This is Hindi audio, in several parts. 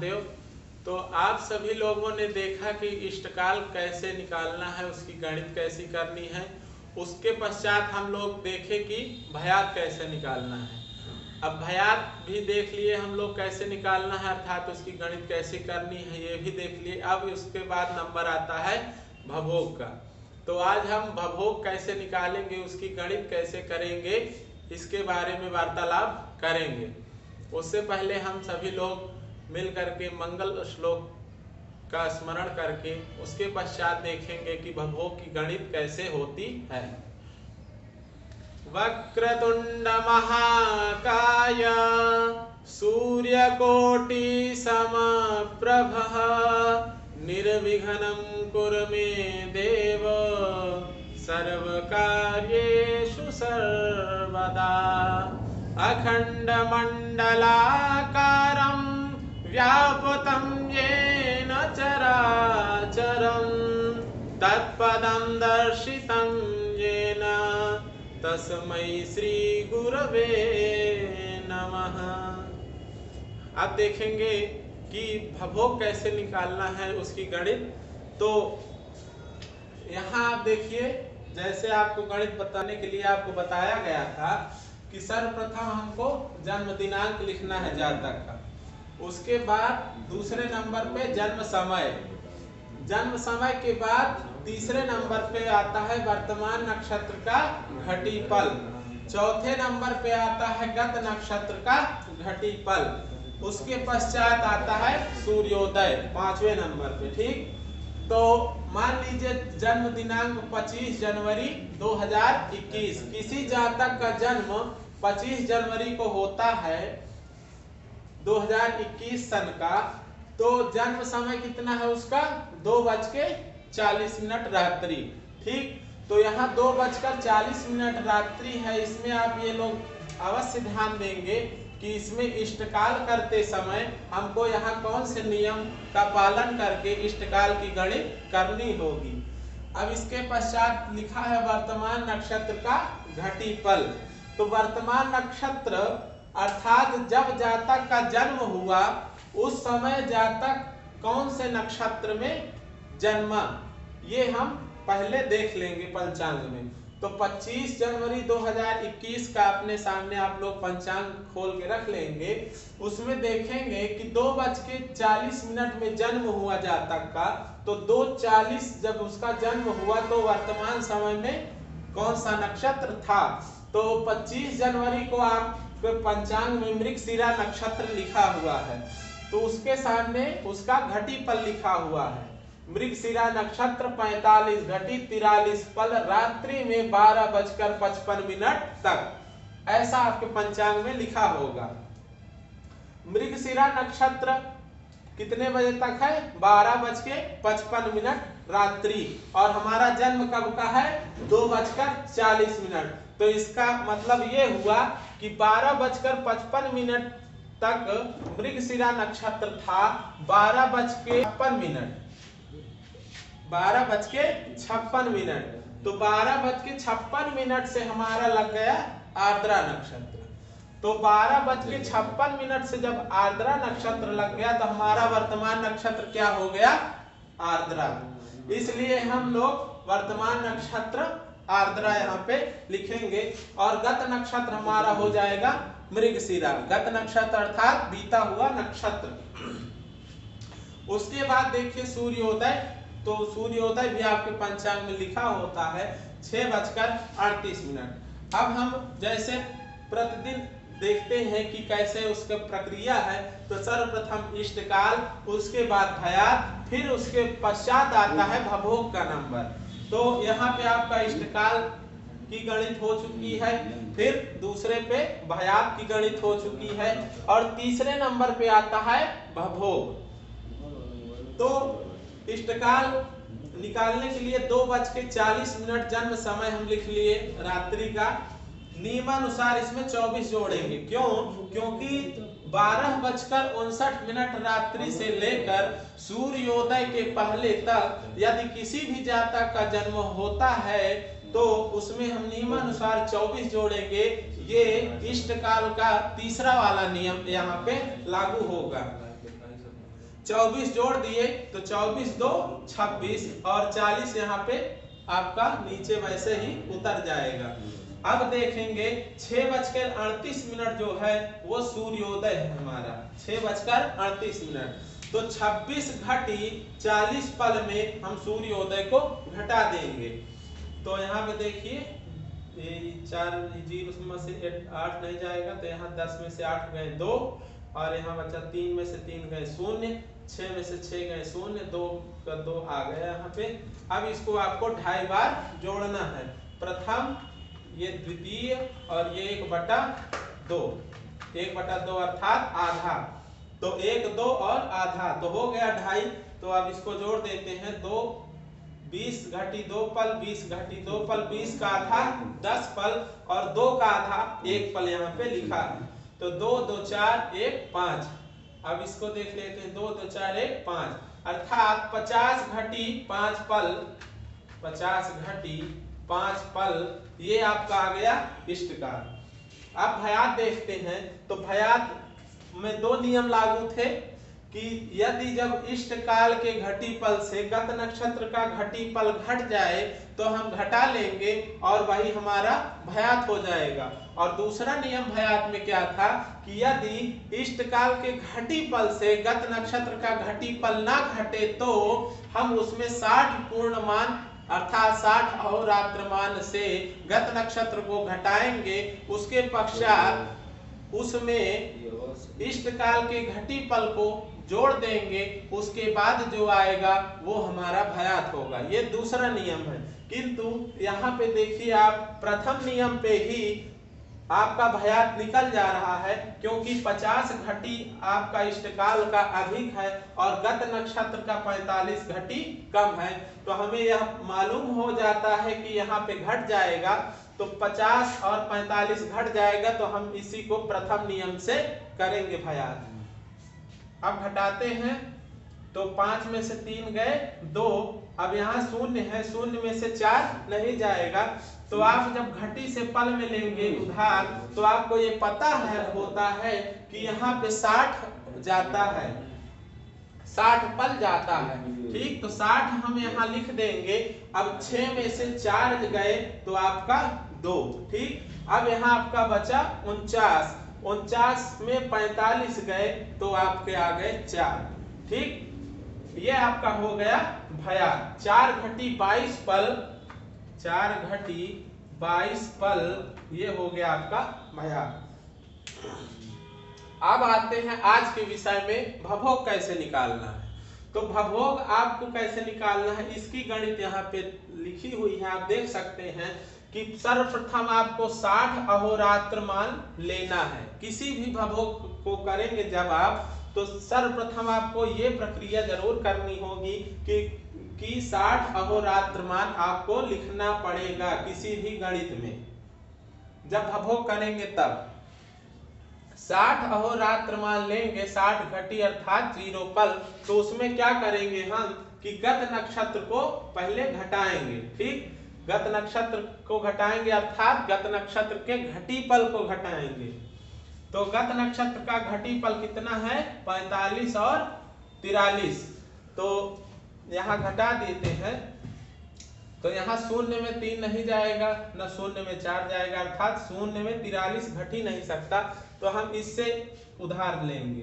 महादेव। तो आप सभी लोगों ने देखा कि इष्टकाल कैसे निकालना है, उसकी गणित कैसी करनी है। उसके पश्चात हम लोग देखे कि भयात कैसे निकालना है। अब भयात भी देख लिए हम लोग कैसे निकालना है, अर्थात उसकी गणित कैसे करनी है ये भी देख लिए। अब उसके बाद नंबर आता है भवोग का। तो आज हम भवोग कैसे निकालेंगे, उसकी गणित कैसे करेंगे, इसके बारे में वार्तालाप करेंगे। उससे पहले हम सभी लोग मिल करके मंगल श्लोक का स्मरण करके उसके पश्चात देखेंगे कि भवोग की गणित कैसे होती है। वक्रतुंड महाकाय सूर्यकोटि समप्रभः निर्विघ्नं कुरु मे देव सर्वकार्येषु सर्वदा। अखण्डमण्डलाकारं व्याप्तं येन चराचरं तत्पदं दर्शितं येन तस्मै श्री गुरवे नमः। अब देखेंगे कि भवोग कैसे निकालना है, उसकी गणित। तो यहाँ आप देखिए, जैसे आपको गणित बताने के लिए आपको बताया गया था कि सर्वप्रथम हमको जन्म दिनांक लिखना है जातक का। उसके बाद दूसरे नंबर पे जन्म समय, जन्म समय के बाद तीसरे नंबर पे आता है वर्तमान नक्षत्र का घटिपल, चौथे नंबर पे आता है गत नक्षत्र का घटिपल, उसके पश्चात आता है सूर्योदय पांचवें नंबर पे। ठीक, तो मान लीजिए जन्म दिनांक 25 जनवरी 2021, किसी जातक का जन्म 25 जनवरी को होता है 2021 सन का, तो जन्म समय कितना है उसका 2:40 रात्रि। ठीक, तो यहाँ 2:40 रात्रि है। इसमें आप ये लोग अवश्य ध्यान देंगे कि इसमें इष्टकाल करते समय हमको यहाँ कौन से नियम का पालन करके इष्टकाल की गणित करनी होगी। अब इसके पश्चात लिखा है वर्तमान नक्षत्र का घटिपल। तो वर्तमान नक्षत्र अर्थात जब जातक का जन्म हुआ उस समय जातक कौन से नक्षत्र में जन्मा, ये हम पहले देख लेंगे पंचांग में। तो 25 जनवरी 2021 का अपने सामने आप लोग पंचांग खोल के रख लेंगे। उसमें देखेंगे कि 2:40 में जन्म हुआ जातक का, तो 2:40 जब उसका जन्म हुआ तो वर्तमान समय में कौन सा नक्षत्र था। तो 25 जनवरी को आपके पंचांग में मृगशिरा नक्षत्र लिखा हुआ है, तो उसके सामने उसका घटिपल लिखा हुआ है। मृगशिरा नक्षत्र 45 घटी 43 पल रात्रि में 12:55 तक, ऐसा आपके पंचांग में लिखा होगा। मृगशिरा नक्षत्र कितने बजे तक है 12:55 रात्रि, और हमारा जन्म कब का है 2:40। तो इसका मतलब ये हुआ कि 12:55 तक मृगशिरा नक्षत्र था। 12:56 तो 12:56 से हमारा लग गया आर्द्रा नक्षत्र। तो 12:56 से जब आर्द्रा नक्षत्र लग गया तो हमारा वर्तमान नक्षत्र क्या हो गया, आर्द्रा। इसलिए हम लोग वर्तमान नक्षत्र आर्द्रा यहाँ पे लिखेंगे, और गत नक्षत्र हमारा हो जाएगा मृगशिरा। गत नक्षत्र अर्थात बीता हुआ नक्षत्र। उसके बाद देखिए सूर्योदय। तो सूर्योदय भी आपके पंचांग में लिखा होता है 6:38। अब हम जैसे प्रतिदिन देखते हैं कि कैसे उसका प्रक्रिया है, तो सर्वप्रथम इष्टकाल, उसके बाद भयात, फिर उसके पश्चात आता है भवोग का नंबर। तो यहाँ पे आपका इष्टकाल की गणित हो चुकी है, फिर दूसरे पे भयात की गणित हो चुकी है, और तीसरे नंबर पे आता है भवोग। तो इष्टकाल निकालने के लिए 2:40 जन्म समय हम लिख लिए रात्रि का। नियमानुसार इसमें 24 जोड़ेंगे। क्यों? क्योंकि 12:59 रात्रि से लेकर सूर्योदय के पहले तक यदि किसी भी जातक का जन्म होता है तो उसमें हम नियमानुसार 24 जोड़ेंगे। ये इष्टकाल का तीसरा वाला नियम यहाँ पे लागू होगा। 24 जोड़ दिए तो 24 2 26 और 40 यहाँ पे आपका नीचे वैसे ही उतर जाएगा। अब देखेंगे 6:38 जो है वो सूर्योदय है हमारा, 6:38। तो 26 घटी 40 पल में हम सूर्योदय को घटा देंगे। तो यहाँ पे देखिए 4 0 से 8 नहीं जाएगा, तो यहाँ 10 में से 8 गए 2 और यहाँ बचा 3 में से 3 गए 0, 6 में से 6 गए 0, 2 का 2 आ गया यहाँ पे। अब इसको आपको 2.5 बार जोड़ना है, प्रथम ये द्वितीय और ये 1/2, 1/2 अर्थात आधा, तो 1 2 और आधा तो हो गया 2.5। तो अब इसको जोड़ देते हैं, 2 20 घटी 2 पल, 20 घटी 2 पल, 20 का आधा 10 पल और 2 का आधा 1 पल यहाँ पे लिखा है। तो 2 2 4 1 5। अब इसको देख लेते हैं, 2 2 4 1 5 अर्थात 50 घटी 5 पल, 50 घटी 5 पल ये आपका आ गया इष्टकाल। अब भयात देखते हैं, तो भयात में 2 नियम लागू थे कि यदि जब इष्टकाल के घटी पल से गत नक्षत्र का घटी पल घट जाए तो हम घटा लेंगे और वही हमारा भयात हो जाएगा। और दूसरा नियम भयात में क्या था कि यदि इष्टकाल के घटी पल से गत नक्षत्र का घटी पल ना घटे तो हम उसमें 60 पूर्णमान अर्थात 60 अहोरात्र मान से गत नक्षत्र को घटाएंगे। उसके पश्चात उसमें इष्टकाल के घटी पल को जोड़ देंगे, उसके बाद जो आएगा वो हमारा भयात होगा। ये दूसरा नियम है। किंतु यहाँ पे देखिए आप प्रथम नियम पे ही आपका भयात निकल जा रहा है, क्योंकि 50 घटी आपका इष्टकाल का अधिक है और गत नक्षत्र का 45 घटी कम है। तो हमें यह मालूम हो जाता है कि यहाँ पे घट जाएगा, तो 50 और 45 घट जाएगा, तो हम इसी को प्रथम नियम से करेंगे भयात। अब घटाते हैं, तो 5 में से 3 गए 2, अब यहाँ 0 है, 0 में से 4 नहीं जाएगा। तो आप जब घटी से पल में लेंगे उधार, तो आपको ये पता है होता है कि यहाँ पे 60 जाता है, 60 पल जाता है। ठीक, तो 60 हम यहाँ लिख देंगे। अब 6 में से 4 गए तो आपका 2। ठीक, अब यहाँ आपका बचा 49, 49 में 45 गए तो आपके आ गए 4। ठीक, ये आपका हो गया भयात। 4 घटी 22 पल, 4 घटी 22 पल ये हो गया आपका भयात। अब आते हैं आज के विषय में, भवोग कैसे निकालना है। तो भवोग आपको कैसे निकालना है इसकी गणित यहाँ पे लिखी हुई है, आप देख सकते हैं कि सर्वप्रथम आपको 60 अहोरात्र मान लेना है। किसी भी भवोग को करेंगे जब आप, तो सर्वप्रथम आपको ये प्रक्रिया जरूर करनी होगी कि 60 अहोरात्र मान आपको लिखना पड़ेगा किसी भी गणित में। जब भवोग करेंगे तब 60 अहोरात्र मान लेंगे, 60 घटी अर्थात 0 पल। तो उसमें क्या करेंगे हम कि गत नक्षत्र को पहले घटाएंगे। ठीक, गत नक्षत्र को घटाएंगे अर्थात गत नक्षत्र के घटी पल को घटाएंगे। तो गत नक्षत्र का घटी पल कितना है 45 और 43, तो यहाँ घटा देते हैं। तो यहाँ 0 में 3 नहीं जाएगा, न 0 में 4 जाएगा, अर्थात 0 में 43 घट ही नहीं सकता। तो हम इससे उधार लेंगे,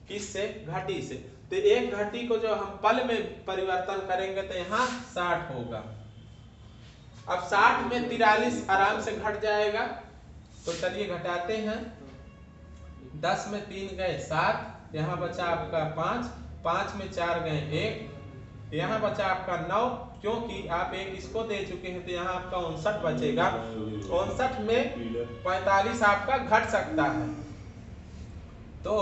किससे, घटी से। तो एक घटी को जो हम पल में परिवर्तन करेंगे तो यहाँ 60 होगा। अब 60 में 43 आराम से घट जाएगा, तो चलिए घटाते हैं। 10 में 3 गए 7, यहाँ बचा आपका 5, 5 में 4 गए 1, यहाँ बचा आपका 9, क्योंकि आप एक इसको दे चुके हैं तो यहाँ आपका 59 बचेगा। 59 में 45 आपका घट सकता है, तो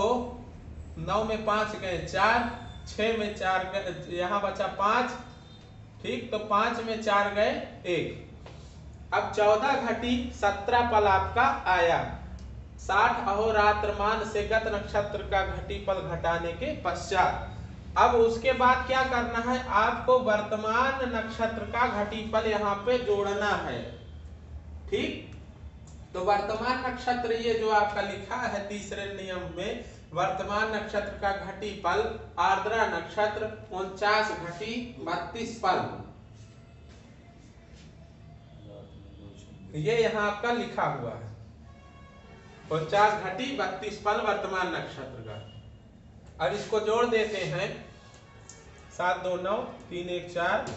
9 में 5 गए 4, 6 में 4 गए, यहाँ बचा 5। ठीक, तो 5 में 4 गए 1। अब 14 घटी 17 पल आपका आया 60 अहोरात्र मान से गत नक्षत्र का घटी पल घटाने के पश्चात। अब उसके बाद क्या करना है, आपको वर्तमान नक्षत्र का घटी पल यहाँ पे जोड़ना है। ठीक, तो वर्तमान नक्षत्र ये जो आपका लिखा है तीसरे नियम में, वर्तमान नक्षत्र का घटी पल, आर्द्रा नक्षत्र 49 घटी 32 पल। ये यहाँ आपका लिखा हुआ है 49 घटी 32 पल वर्तमान नक्षत्र का। अब इसको जोड़ देते हैं 7 2 9 3 1 4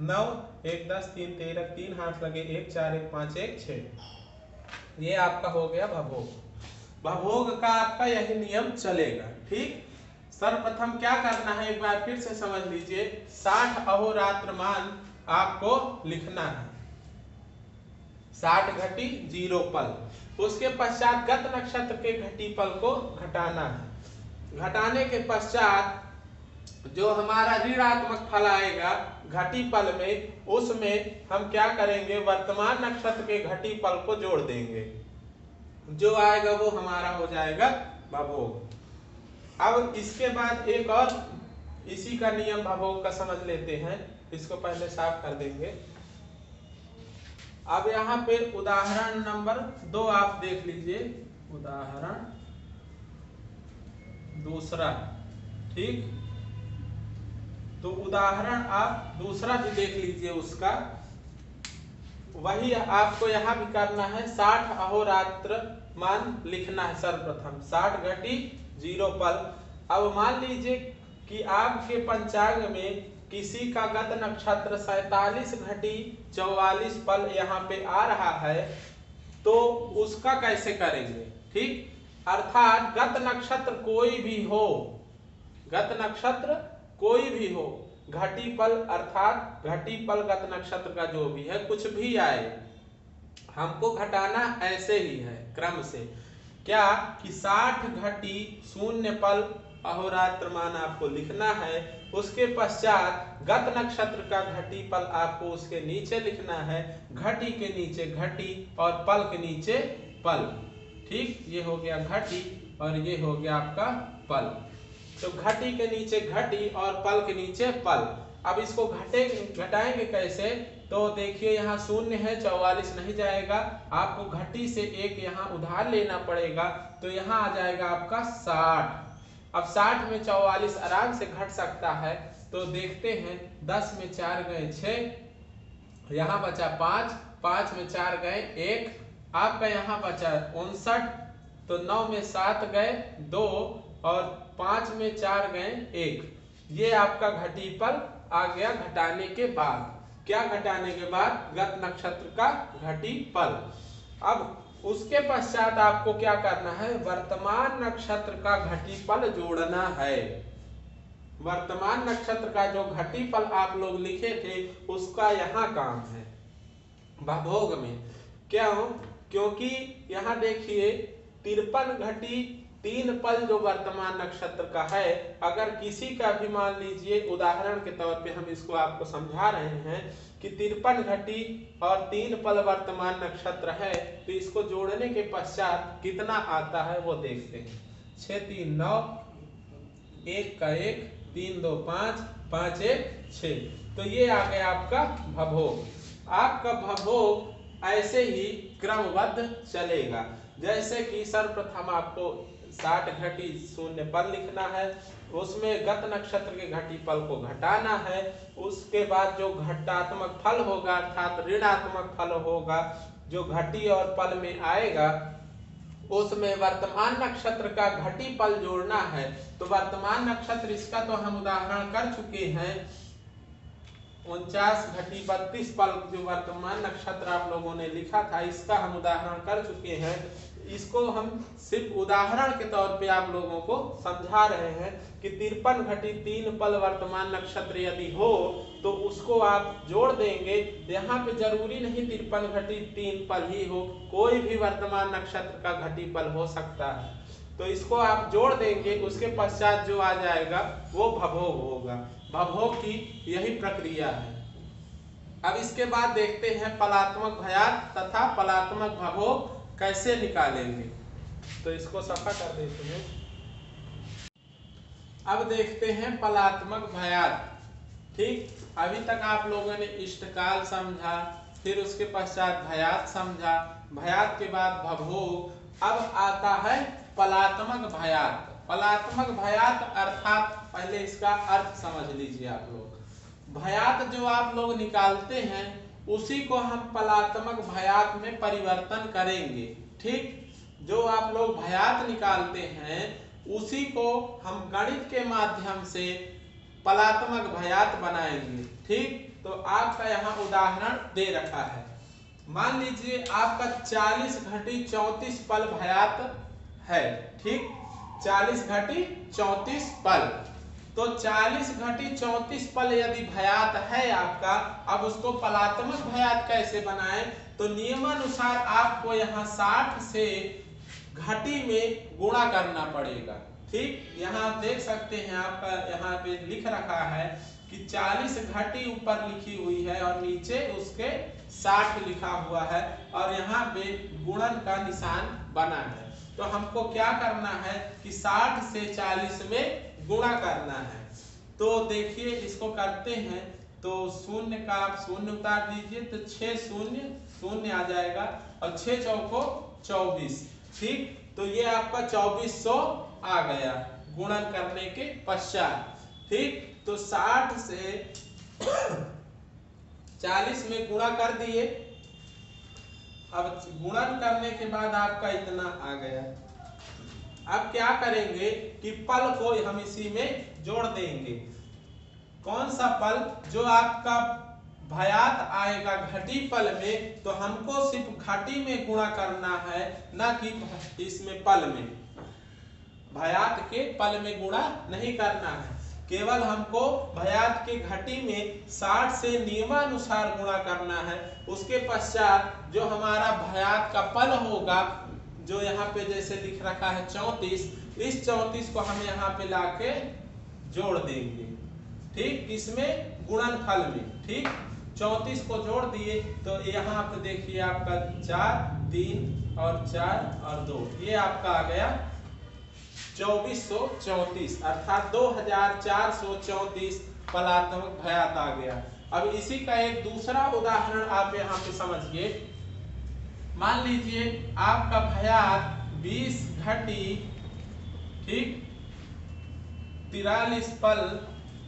9 1 10 3 13 3 हाथ लगे 1 4 1 5 1 6। ये आपका हो गया भभोग। भभोग का आपका यही नियम चलेगा। ठीक, सर्वप्रथम क्या करना है एक बार फिर से समझ लीजिए। 60 अहोरात्र मान आपको लिखना है, 60 घटी 0 पल। उसके पश्चात गत नक्षत्र के घटी पल को घटाना है। घटाने के पश्चात जो हमारा ऋणात्मक फल आएगा घटी पल में, उसमें हम क्या करेंगे, वर्तमान नक्षत्र के घटी पल को जोड़ देंगे। जो आएगा वो हमारा हो जाएगा भभोग। अब इसके बाद एक और इसी का नियम भभोग का समझ लेते हैं। इसको पहले साफ कर देंगे। अब यहाँ पे उदाहरण नंबर 2 आप देख लीजिए, उदाहरण दूसरा। ठीक, तो उदाहरण आप दूसरा भी देख लीजिए। उसका वही आपको यहाँ भी करना है। 60 अहोरात्र मान लिखना है सर्वप्रथम, 60 घटी 0 पल। अब मान लीजिए कि आपके पंचांग में किसी का गत नक्षत्र 47 घटी 44 पल यहाँ पे आ रहा है, तो उसका कैसे करेंगे। ठीक, अर्थात गत नक्षत्र कोई भी हो, गत नक्षत्र कोई भी हो, घटी पल अर्थात घटी पल गत नक्षत्र का जो भी है, कुछ भी आए, हमको घटाना ऐसे ही है क्रम से। क्या कि 60 घटी 0 पल अहोरात्र मान आपको लिखना है। उसके पश्चात गत नक्षत्र का घटी पल आपको उसके नीचे लिखना है। घटी के नीचे घटी और पल के नीचे पल। ठीक, ये हो गया घटी और ये हो गया आपका पल। तो घटी के नीचे घटी और पल के नीचे पल। अब इसको घटाएंगे कैसे, तो देखिए यहाँ 0 है, 44 नहीं जाएगा, आपको घटी से 1 यहाँ उधार लेना पड़ेगा, तो यहाँ आ जाएगा आपका 60। अब 60 में 44 आराम से घट सकता है, तो देखते हैं 10 में 4 गए 6, यहाँ बचा 5, 5 में 4 गए 1, आपका यहाँ बचा 59, तो 9 में 7 गए 2 और 5 में 4 गए 1। ये आपका घटी पल आ गया घटाने के बाद। क्या घटाने के बाद, गत नक्षत्र का घटी पल। अब उसके पश्चात आपको क्या करना है, वर्तमान नक्षत्र का घटी पल जोड़ना है। वर्तमान नक्षत्र का जो घटी पल आप लोग लिखे थे उसका यहाँ काम है भभोग में। क्यों, क्योंकि यहाँ देखिए 53 घटी 3 पल जो वर्तमान नक्षत्र का है, अगर किसी का भी मान लीजिए, उदाहरण के तौर पे हम इसको आपको समझा रहे हैं कि 53 घटी और 3 पल वर्तमान नक्षत्र है, तो इसको जोड़ने के पश्चात कितना आता है वो देखते हैं। 6 3 9, 1 का 1, 3 2 5, 5 1 6। तो ये आ गया आपका भभोग। आपका भभोग ऐसे ही क्रमबद्ध चलेगा। जैसे कि सर्वप्रथम आपको 60 घटी 0 पल लिखना है, उसमें गत नक्षत्र के घटी पल को घटाना है। उसके बाद जो घटात्मक फल होगा अर्थात ऋणात्मक फल होगा जो घटी और पल में आएगा, उसमें वर्तमान नक्षत्र का घटी पल जोड़ना है। तो वर्तमान नक्षत्र, इसका तो हम उदाहरण कर चुके हैं, 49 घटी 32 पल जो वर्तमान नक्षत्र आप लोगों ने लिखा था, इसका हम उदाहरण कर चुके हैं। इसको हम सिर्फ उदाहरण के तौर पे आप लोगों को समझा रहे हैं कि 53 घटी 3 पल वर्तमान नक्षत्र यदि हो तो उसको आप जोड़ देंगे। यहाँ पे जरूरी नहीं 53 घटी 3 पल ही हो, कोई भी वर्तमान नक्षत्र का घटी पल हो सकता है। तो इसको आप जोड़ देंगे, उसके पश्चात जो आ जाएगा वो भभोग होगा। भभोग की यही प्रक्रिया है। अब इसके बाद देखते हैं पलात्मक भयात तथा पलात्मक भभोग कैसे निकालेंगे। तो इसको सफा कर देते हैं। अब देखते हैं पलात्मक भयात। ठीक, अभी तक आप लोगों ने इष्टकाल समझा, फिर उसके पश्चात भयात समझा, भयात के बाद भभोग, अब आता है पलात्मक भयात। पलात्मक भयात अर्थात पहले इसका अर्थ समझ लीजिए आप लोग। भयात जो आप लोग निकालते हैं उसी को हम पलात्मक भयात में परिवर्तन करेंगे। ठीक, जो आप लोग भयात निकालते हैं उसी को हम गणित के माध्यम से पलात्मक भयात बनाएंगे। ठीक, तो आपका यहाँ उदाहरण दे रखा है। मान लीजिए आपका 40 घटी 34 पल भयात है। ठीक, 40 घटी 34 पल, तो 40 घटी 34 पल यदि भयात है आपका, अब उसको पलात्मक भयात कैसे बनाएं? तो नियमानुसार आपको यहाँ 60 से घटी में गुणा करना पड़ेगा। ठीक, यहाँ आप देख सकते हैं आपका यहाँ पे लिख रखा है कि 40 घटी ऊपर लिखी हुई है और नीचे उसके 60 लिखा हुआ है और यहाँ पे गुणन का निशान बना है। तो हमको क्या करना है कि 60 से 40 में गुणा करना है। तो देखिए इसको करते हैं, तो शून्य का आप शून्य उतार दीजिए तो 6 शून्य शून्य आ जाएगा और 6 चौको 24। ठीक, तो ये आपका 2400 आ गया गुणन करने के पश्चात। ठीक, तो 60 से 40 में गुणा कर दिए। अब गुणन करने के बाद आपका इतना आ गया। अब क्या करेंगे कि पल को हम इसी में जोड़ देंगे। कौन सा पल? जो आपका भयात आएगा घटी पल में, तो हमको सिर्फ घटी में गुणा करना है, ना कि इसमें पल में। भयात के पल में गुणा नहीं करना है, केवल हमको भयात के घटी में 60 से नियमानुसार गुणा करना है। उसके पश्चात जो हमारा भयात का पल होगा, जो यहाँ पे जैसे लिख रखा है 34, इस 34 को हम यहाँ पे लाके जोड़ देंगे। ठीक, इसमें गुणनफल में। ठीक, 34 को जोड़ दिए तो यहाँ पे देखिए आपका 4 3 और 4 और 2, ये आपका आ गया 2434 अर्थात 2434 पलात्मक भयात आ गया। अब इसी का एक दूसरा उदाहरण आप यहाँ पे समझिए। मान लीजिए आपका भयात 20 घटी ठीक 43 पल,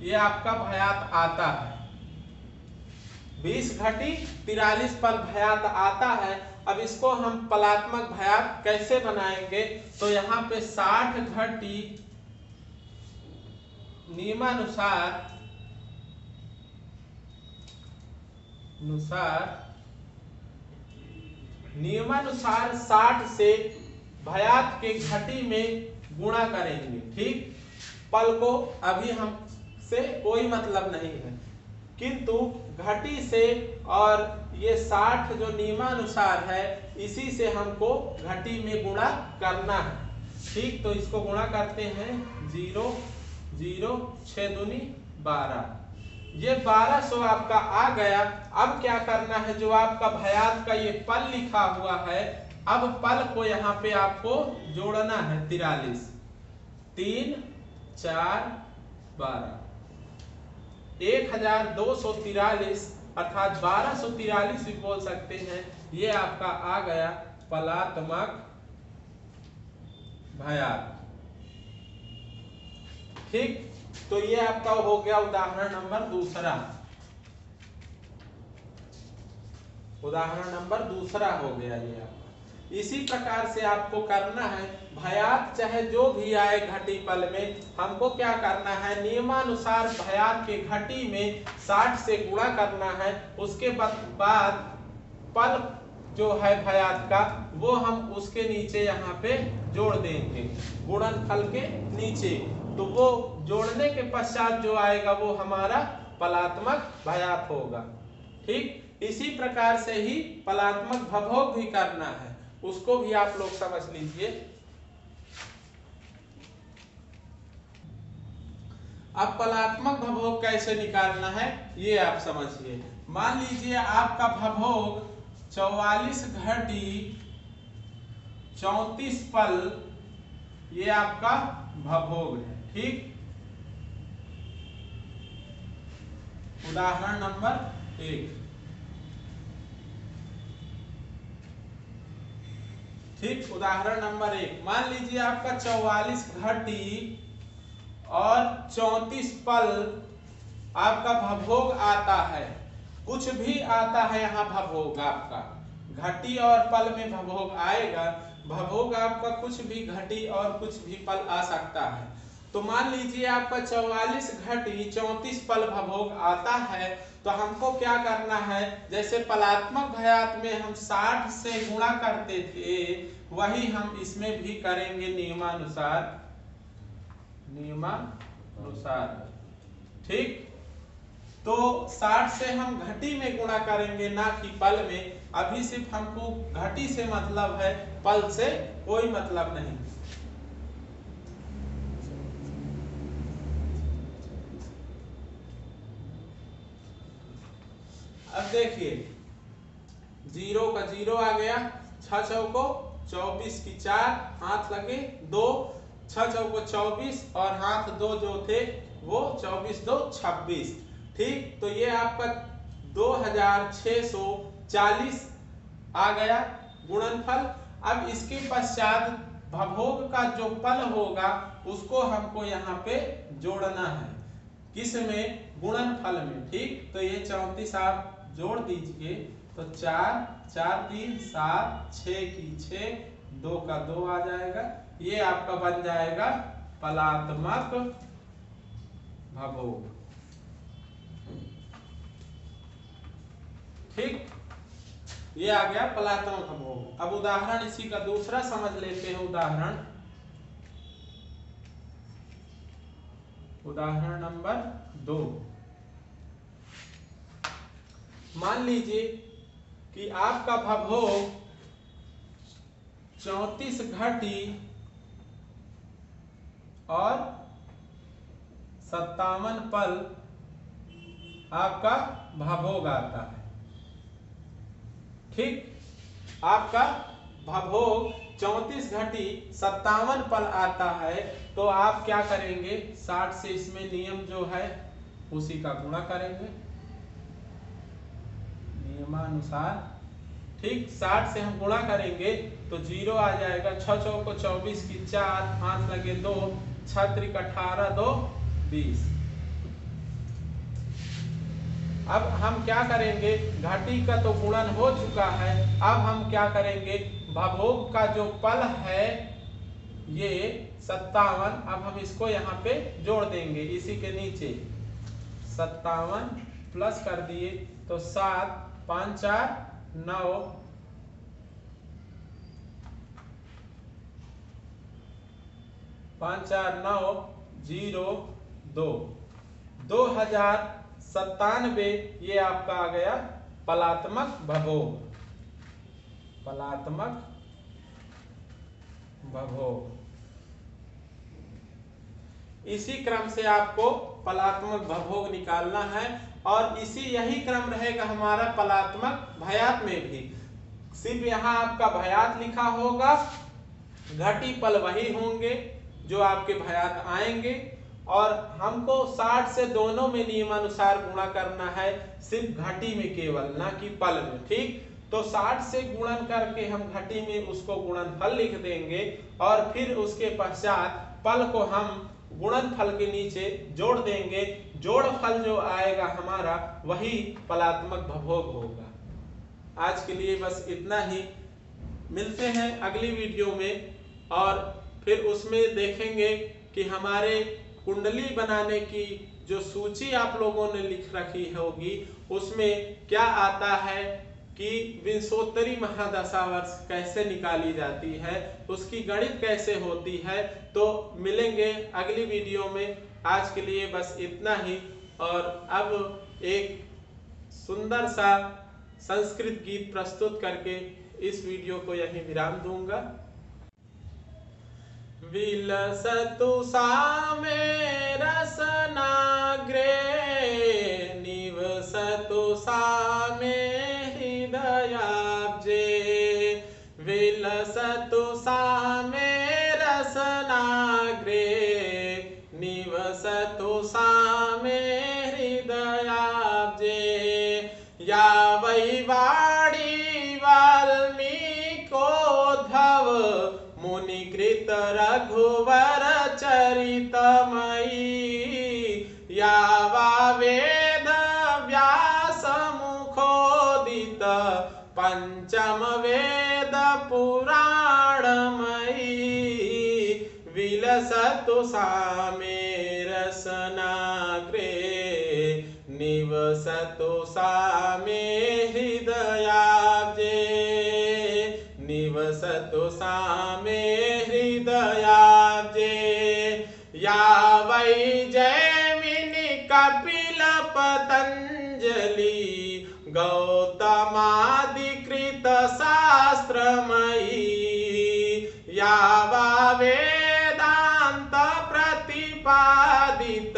ये आपका भयात आता है। 20 घटी 43 पल भयात आता है। अब इसको हम पलात्मक भयात कैसे बनाएंगे? तो यहाँ पे 60 घटी नियमानुसार नियमानुसार 60 से भयात के घटी में गुणा करेंगे। ठीक, पल को अभी हमसे कोई मतलब नहीं है, किंतु घटी से और ये 60 जो नियमानुसार है इसी से हमको घटी में गुणा करना है। ठीक, तो इसको गुणा करते हैं 0 0 6 दूनी 12, ये 1200 आपका आ गया। अब क्या करना है, जो आपका भयात का ये पल लिखा हुआ है, अब पल को यहाँ पे आपको जोड़ना है 43 3 4 12 1243 अर्थात 1243 भी बोल सकते हैं। ये आपका आ गया पलात्मक भयात। ठीक, तो ये आपका हो गया उदाहरण नंबर दूसरा। उदाहरण नंबर दूसरा हो गया ये आपका। इसी प्रकार से आपको करना है, भयात चाहे जो भी आए घटी पल में, हमको क्या करना है, नियमानुसार भयात के घटी में 60 से गुणा करना है। उसके बाद पल जो है भयात का, वो हम उसके नीचे यहाँ पे जोड़ देंगे गुणनफल के नीचे। तो वो जोड़ने के पश्चात जो आएगा वो हमारा पलात्मक भयात होगा। ठीक, इसी प्रकार से ही पलात्मक भवभोग भी करना है, उसको भी आप लोग समझ लीजिए। अब पलात्मक भवभोग कैसे निकालना है ये आप समझिए। मान लीजिए आपका भवभोग 44 घटी 34 पल, ये आपका भवभोग है। ठीक, उदाहरण नंबर 1। ठीक, उदाहरण नंबर 1, मान लीजिए आपका 44 घटी और 34 पल आपका भभोग आता है। कुछ भी आता है यहाँ भभोग आपका, घटी और पल में भभोग आएगा। भभोग आपका कुछ भी घटी और कुछ भी पल आ सकता है। तो मान लीजिए आपका 44 घटी 34 पल भभोग आता है, तो हमको क्या करना है, जैसे पलात्मक भयात में हम 60 से गुणा करते थे, वही हम इसमें भी करेंगे नियमानुसार। ठीक, तो 60 से हम घटी में गुणा करेंगे, ना कि पल में। अभी सिर्फ हमको घटी से मतलब है, पल से कोई मतलब नहीं। अब देखिए, 0 का 0 आ गया, 6 चौको 24 की 4, हाथ लगे 2, 6 चौको 24 और हाथ 2 जो थे वो 24 2 26। ठीक, तो ये आपका 2640 आ गया गुणनफल। अब इसके पश्चात भभोग का जो पल होगा उसको हमको यहाँ पे जोड़ना है, किसमें, गुणनफल में। ठीक, तो ये 34 आप जोड़ दीजिए, तो 4 4 3 7 6 की 6, 2 का 2 आ जाएगा। ये आपका बन जाएगा पलात्मक भभोग। ठीक, ये आ गया पलात्मक भभोग। अब उदाहरण इसी का दूसरा समझ लेते हैं। उदाहरण नंबर 2, मान लीजिए कि आपका भभोग 34 घटी और 57 पल आपका भभोग आता है। ठीक, आपका भभोग 34 घटी 57 पल आता है, तो आप क्या करेंगे, 60 से इसमें नियम जो है उसी का गुणा करेंगे नियमानुसार। ठीक, 60 से हम गुणा करेंगे तो 0 आ जाएगा, 6 चौको 24 की 4, हाथ लगे 2, 6 त्रिक 18 2 20। अब हम क्या करेंगे, घटी का तो गुणन हो चुका है, अब हम क्या करेंगे, भभोग का जो पल है ये 57, अब हम इसको यहाँ पे जोड़ देंगे इसी के नीचे। 57 प्लस कर दिए तो 7 5 4 9 5 4 9 0 2 2097, ये आपका आ गया पलात्मक भभोग। पलात्मक भभोग इसी क्रम से आपको पलात्मक भभोग निकालना है, और यही क्रम रहेगा हमारा पलात्मक भयात में भी। सिर्फ यहाँ आपका भयात लिखा होगा, घटी पल वही होंगे जो आपके भयात आएंगे, और हमको 60 से दोनों में नियमानुसार गुणा करना है, सिर्फ घटी में केवल, ना कि पल में। ठीक, तो 60 से गुणन करके हम घटी में उसको गुणनफल लिख देंगे, और फिर उसके पश्चात पल को हम गुणनफल के नीचे जोड़ देंगे। जोड़फल जो आएगा हमारा वही पलात्मक भभोग होगा। आज के लिए बस इतना ही, मिलते हैं अगली वीडियो में, और फिर उसमें देखेंगे कि हमारे कुंडली बनाने की जो सूची आप लोगों ने लिख रखी होगी उसमें क्या आता है कि विंशोत्तरी महादशा वर्ष कैसे निकाली जाती है, उसकी गणित कैसे होती है। तो मिलेंगे अगली वीडियो में। आज के लिए बस इतना ही, और अब एक सुंदर सा संस्कृत गीत प्रस्तुत करके इस वीडियो को यहीं विराम दूंगा। विलसतु सा मे रसनाग्रे, निवसतु सा मे हृदयाब्जे। विलसतु सा मे रसनाग्रे, निवसतु सा मे हृदयाब्जे। या वै वाणी वाल्मीकोद्भव सामे रसनाग्रे निवसतु सामे हृदयाब्जे निवसतु सामे हृदयाब्जे या वै जैमिनी कपिल पतंजलि गौतमादिकृत शास्त्रमयी या वा वेदांत प्रतिपादित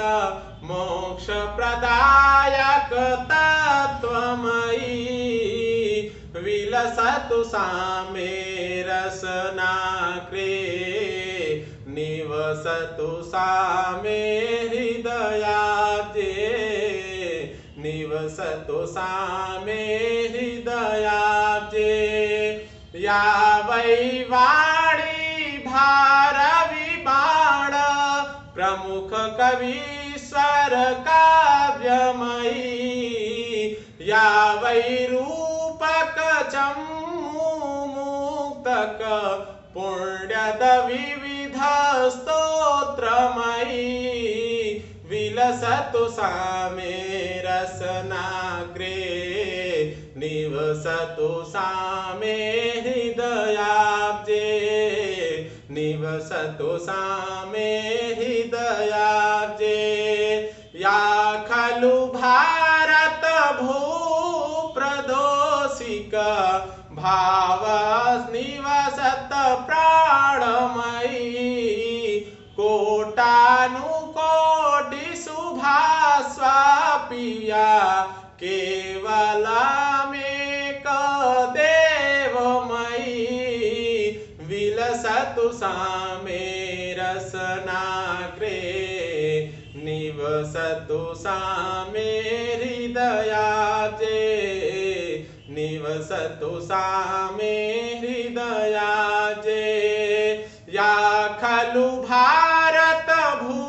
मोक्ष प्रदायक तत्वमयी विलसतु सामे रसनाग्रे निवसतु सामे हृदयाब्जे निवसतु सामे हृदयाब्जे या वै वाणी भारवी बाण प्रमुख कवीश्वर काव्यमयी या वै रूपक चम्मू मुक्तक पुण्यद विविध स्तोत्रमयी विलसतु सामे रसनाग्रे निवसतु सामे हृदयाब्जे निवसतु सामे हृदयाब्जे या खलु भारत भूप्रदोषिक भाव निवसत प्राणमयी कोटानुकोटि शुभास्वापिया केवलमेक देवमयी विलसतु सामे रसनाग्रे निवसतु सामे हृदयाब्जे निवसतु सामे हृदयाब्जे या खलु भारत भूप्रादेशिक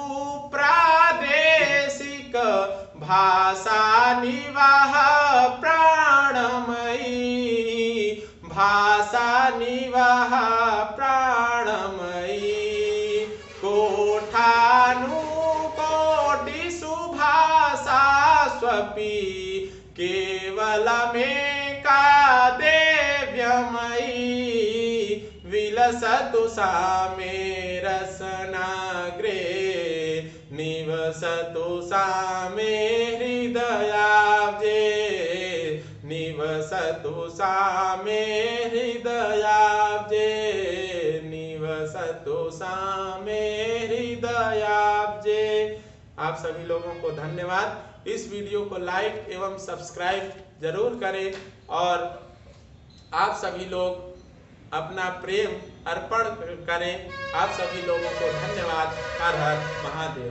भाषा निवाह प्राणमयी भाषा निवाह प्राणमयी कोठानुकोटि सुभाषा स्वपि केवलमेका देव्यमयी विलसतु सामे रसनाग्रे निवसतु सामे हृदयाब्जे निवसतु सामे हृदयाब्जे निवसतु सामे हृदयाब्जे। आप सभी लोगों को धन्यवाद। इस वीडियो को लाइक एवं सब्सक्राइब जरूर करें और आप सभी लोग अपना प्रेम अर्पण करें। आप सभी लोगों को धन्यवाद। हर हर महादेव।